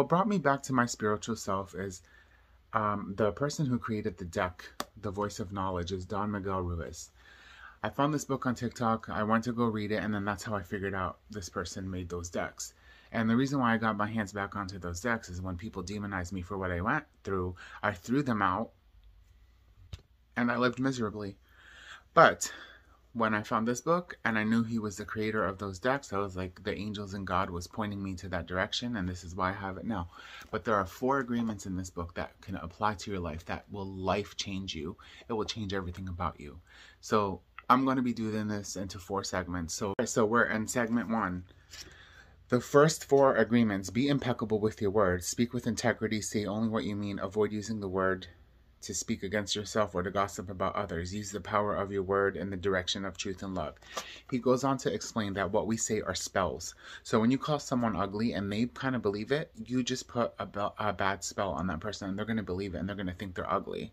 what brought me back to my spiritual self is the person who created the deck, The Voice of Knowledge, is Don Miguel Ruiz. I found this book on TikTok. I went to go read it, and then that's how I figured out this person made those decks. And the reason why I got my hands back onto those decks is when people demonized me for what I went through, I threw them out, and I lived miserably. But when I found this book and I knew he was the creator of those decks, I was like, the angels and God was pointing me to that direction, and this is why I have it now. But there are 4 agreements in this book that can apply to your life that will life change you. It will change everything about you. So I'm going to be doing this into 4 segments. So we're in segment 1. The first 4 agreements: be impeccable with your words, speak with integrity, say only what you mean, avoid using the word to speak against yourself or to gossip about others. Use the power of your word in the direction of truth and love. He goes on to explain that what we say are spells. So when you call someone ugly and they kind of believe it, you just put a bad spell on that person, and they're going to believe it, and they're going to think they're ugly.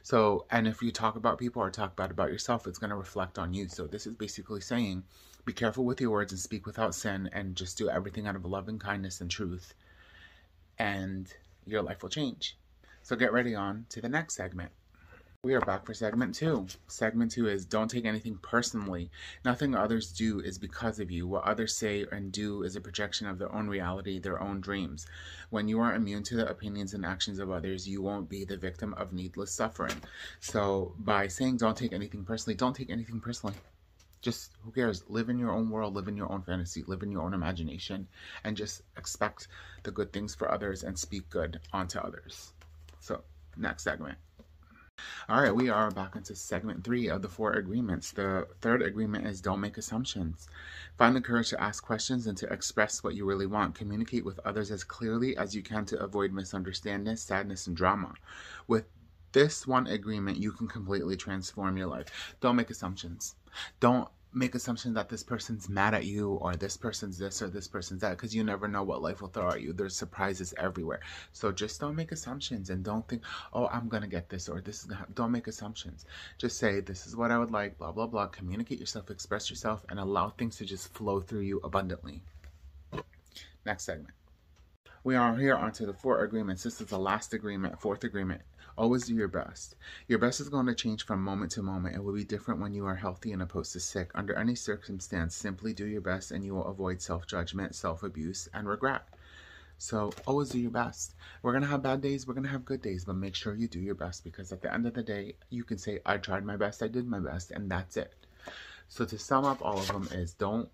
So, and if you talk about people or talk bad about yourself, it's going to reflect on you. So this is basically saying, be careful with your words and speak without sin, and just do everything out of loving kindness and truth, and your life will change. So get ready on to the next segment. We are back for segment 2. Segment 2 is don't take anything personally. Nothing others do is because of you. What others say and do is a projection of their own reality, their own dreams. When you are immune to the opinions and actions of others, you won't be the victim of needless suffering. So by saying don't take anything personally, don't take anything personally. Just, who cares? Live in your own world, live in your own fantasy, live in your own imagination, and just expect the good things for others and speak good onto others. So, next segment. All right, we are back into segment 3 of the 4 agreements. The third agreement is don't make assumptions. Find the courage to ask questions and to express what you really want. Communicate with others as clearly as you can to avoid misunderstandings, sadness, and drama. With this one agreement, you can completely transform your life. Don't make assumptions. Don't make assumptions that this person's mad at you, or this person's this or this person's that, because you never know what life will throw at you. There's surprises everywhere. So just don't make assumptions, and don't think, oh, I'm gonna get this, or this is gonna happen. Don't make assumptions. Just say, this is what I would like, blah blah blah. Communicate yourself, express yourself, and allow things to just flow through you abundantly. Next segment. We are here onto the 4 agreements. This is the last agreement, 4th agreement. Always do your best. Your best is going to change from moment to moment. It will be different when you are healthy and opposed to sick. Under any circumstance, simply do your best, and you will avoid self-judgment, self-abuse, and regret. So always do your best. We're going to have bad days, we're going to have good days, but make sure you do your best, because at the end of the day, you can say, I tried my best, I did my best, and that's it. So to sum up all of them is don't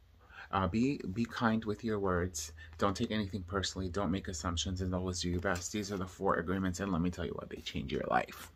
be kind with your words. Don't take anything personally. Don't make assumptions, and always do your best. These are the 4 agreements, and let me tell you what, they change your life.